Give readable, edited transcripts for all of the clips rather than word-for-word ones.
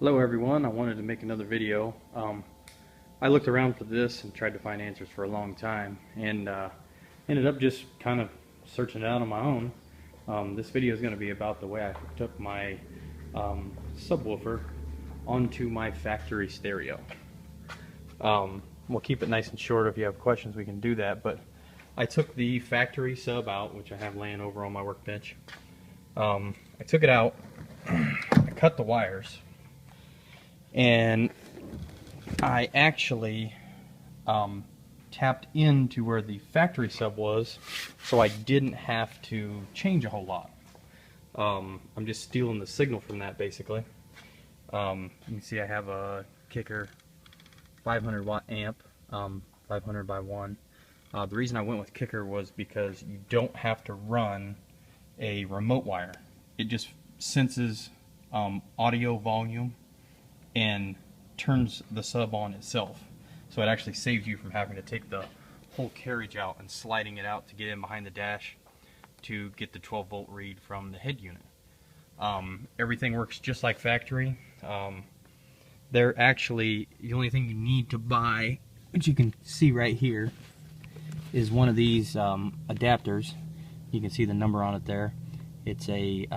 Hello everyone, I wanted to make another video. I looked around for this and tried to find answers for a long time and ended up just kind of searching it out on my own. This video is going to be about the way I hooked up my subwoofer onto my factory stereo. We'll keep it nice and short. If you have questions we can do that, but I took the factory sub out, which I have laying over on my workbench. I took it out, I cut the wires, and I actually tapped into where the factory sub was, so I didn't have to change a whole lot. I'm just stealing the signal from that, basically. You can see I have a Kicker 500 watt amp, 500 by 1. The reason I went with Kicker was because you don't have to run a remote wire. It just senses audio volume and turns the sub on itself. So it actually saves you from having to take the whole carriage out and sliding it out to get in behind the dash to get the 12 volt read from the head unit. Everything works just like factory. They're actually, the only thing you need to buy, which you can see right here, is one of these adapters. You can see the number on it there. It's a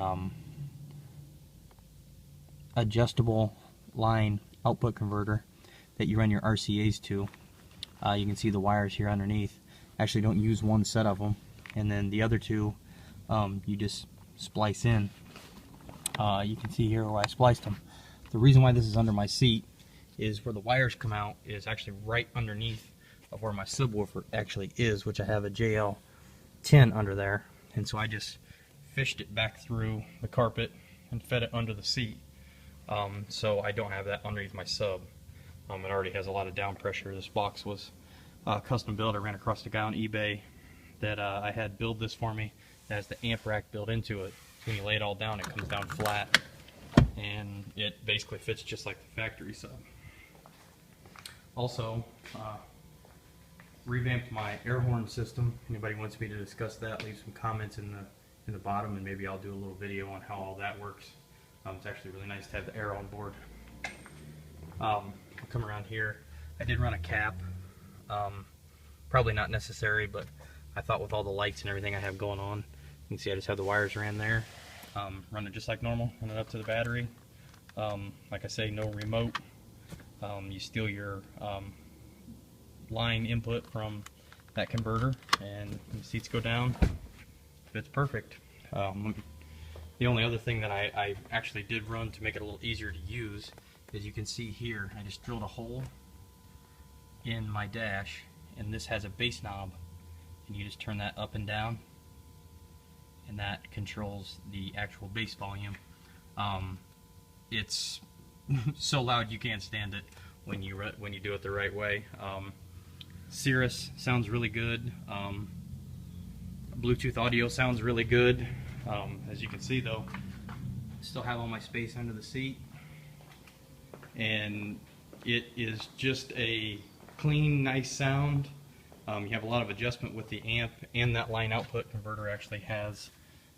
adjustable line output converter that you run your RCAs to. You can see the wires here underneath. Actually, don't use one set of them, and then the other two you just splice in. You can see here where I spliced them. The reason why this is under my seat is where the wires come out is actually right underneath of where my subwoofer actually is, which I have a JL10 under there, and so I just fished it back through the carpet and fed it under the seat. So I don't have that underneath my sub. It already has a lot of down pressure. This box was custom built. I ran across a guy on eBay that I had build this for me. It has the amp rack built into it. When you lay it all down, it comes down flat, and it basically fits just like the factory sub. Also, revamped my air horn system. Anybody wants me to discuss that, leave some comments in the bottom, and maybe I'll do a little video on how all that works. It's actually really nice to have the air on board. I'll come around here. I did run a cap. Probably not necessary, but I thought with all the lights and everything I have going on, you can see I just have the wires ran there. Run it just like normal, run it up to the battery. Like I say, no remote. You steal your line input from that converter, and the seats go down. It's perfect. The only other thing that I actually did run to make it a little easier to use is, you can see here, I just drilled a hole in my dash, and this has a bass knob, and you just turn that up and down, and that controls the actual bass volume. It's so loud you can't stand it when you do it the right way. Cirrus sounds really good. Bluetooth audio sounds really good. As you can see though, I still have all my space under the seat, and it is just a clean, nice sound. You have a lot of adjustment with the amp, and that line output converter actually has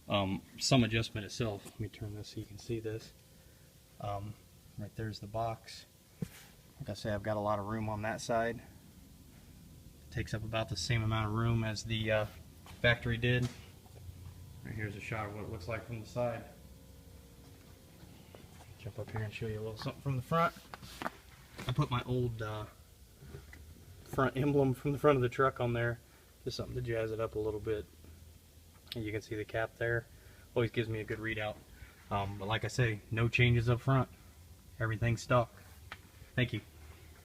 some adjustment itself. Let me turn this so you can see this. Right there's the box. Like I say, I've got a lot of room on that side. It takes up about the same amount of room as the factory did. Right here's a shot of what it looks like from the side. Jump up here and show you a little something from the front. I put my old front emblem from the front of the truck on there, just something to jazz it up a little bit. And you can see the cap there. Always gives me a good readout. But like I say, no changes up front. Everything's stock. Thank you.